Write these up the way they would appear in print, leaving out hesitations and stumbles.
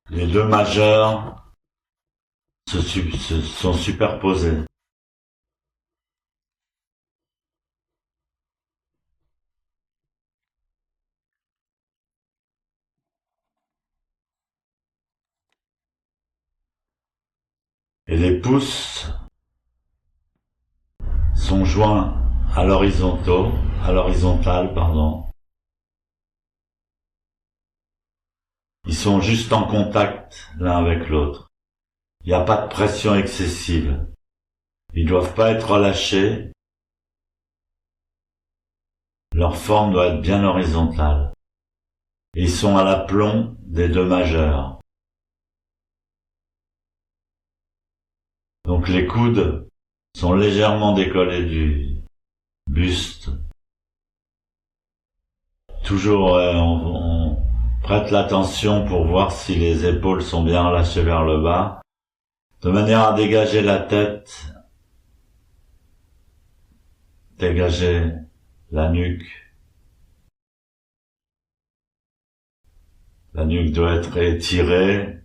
Les deux majeurs se sont superposés. Et les pouces sont joints à l'horizontale, pardon. Ils sont juste en contact l'un avec l'autre. Il n'y a pas de pression excessive. Ils doivent pas être relâchés. Leur forme doit être bien horizontale. Et ils sont à l'aplomb des deux majeurs. Donc les coudes sont légèrement décollés du buste. Toujours on prête l'attention pour voir si les épaules sont bien relâchées vers le bas, de manière à dégager la tête, dégager la nuque. La nuque doit être étirée,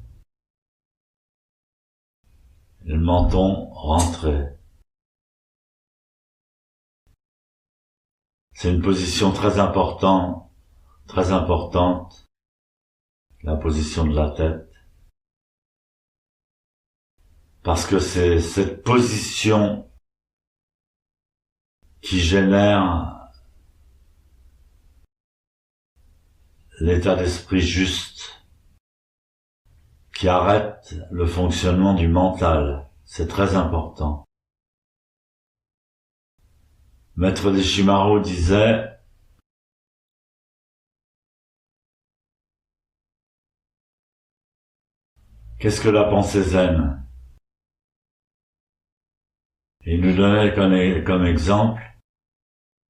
et le menton rentré. C'est une position très importante, la position de la tête. Parce que c'est cette position qui génère l'état d'esprit juste, qui arrête le fonctionnement du mental. C'est très important. Maître Deshimaru disait: qu'est-ce que la pensée zen? Et il nous donnait comme exemple,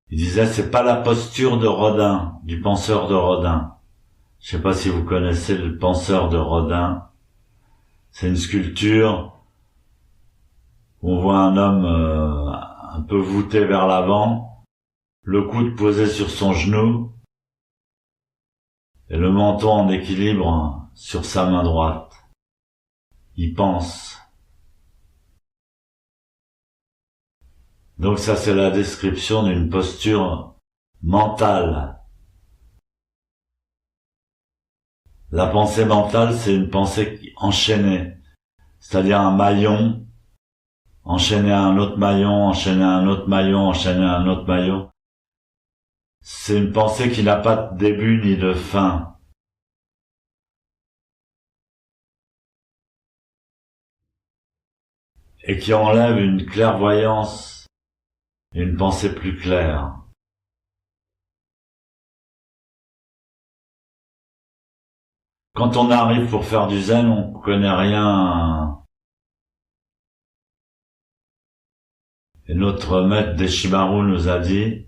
il disait: c'est pas la posture de Rodin, du penseur de Rodin. Je sais pas si vous connaissez le penseur de Rodin. C'est une sculpture où on voit un homme un peu voûté vers l'avant, le coude posé sur son genou et le menton en équilibre sur sa main droite. Il pense. Donc ça, c'est la description d'une posture mentale. La pensée mentale, c'est une pensée enchaînée, c'est-à-dire un maillon, enchaîné à un autre maillon, enchaîné à un autre maillon, enchaîné à un autre maillon. C'est une pensée qui n'a pas de début ni de fin. Et qui enlève une clairvoyance, une pensée plus claire. Quand on arrive pour faire du zen, on connaît rien. Et notre maître Deshimaru nous a dit: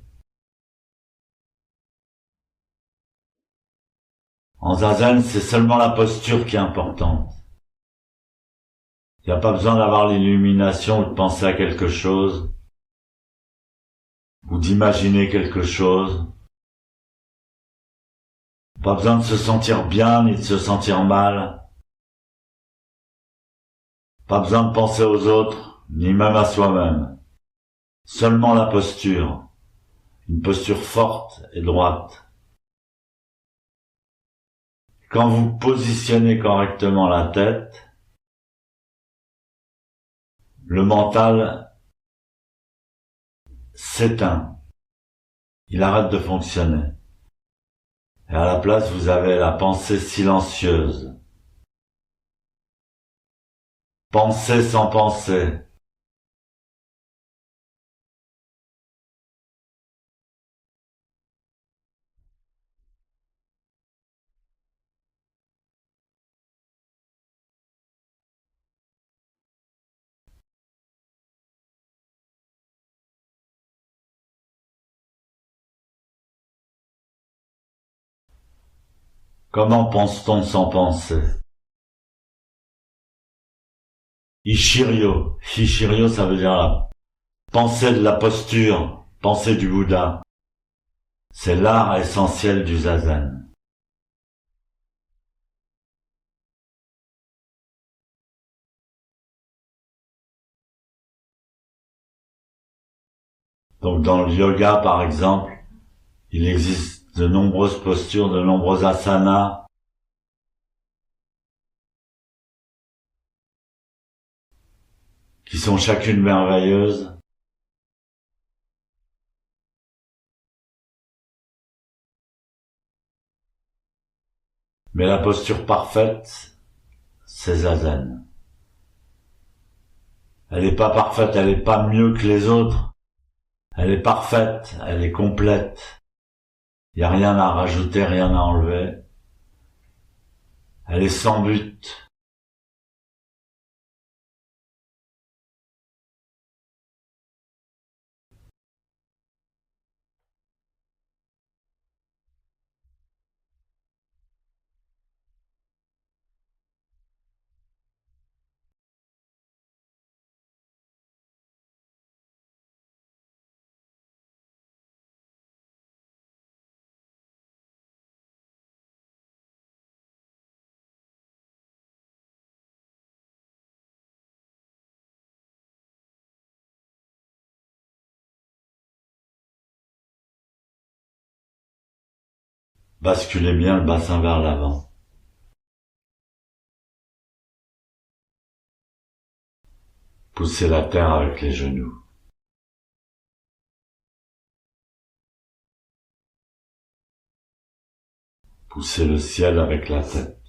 en zazen, c'est seulement la posture qui est importante. Il n'y a pas besoin d'avoir l'illumination ou de penser à quelque chose, ou d'imaginer quelque chose. Pas besoin de se sentir bien ni de se sentir mal. Pas besoin de penser aux autres, ni même à soi-même. Seulement la posture. Une posture forte et droite. Quand vous positionnez correctement la tête, le mental s'éteint. Il arrête de fonctionner. Et à la place, vous avez la pensée silencieuse. Penser sans penser. Comment pense-t-on sans penser? Ishiryo. Ishiryo, ça veut dire la pensée de la posture, pensée du Bouddha. C'est l'art essentiel du zazen. Donc dans le yoga, par exemple, il existe de nombreuses postures, de nombreux asanas, qui sont chacune merveilleuses. Mais la posture parfaite, c'est Zazen. Elle n'est pas parfaite, elle n'est pas mieux que les autres. Elle est parfaite, elle est complète. Il n'y a rien à rajouter, rien à enlever. Elle est sans but. Basculez bien le bassin vers l'avant. Poussez la terre avec les genoux. Poussez le ciel avec la tête.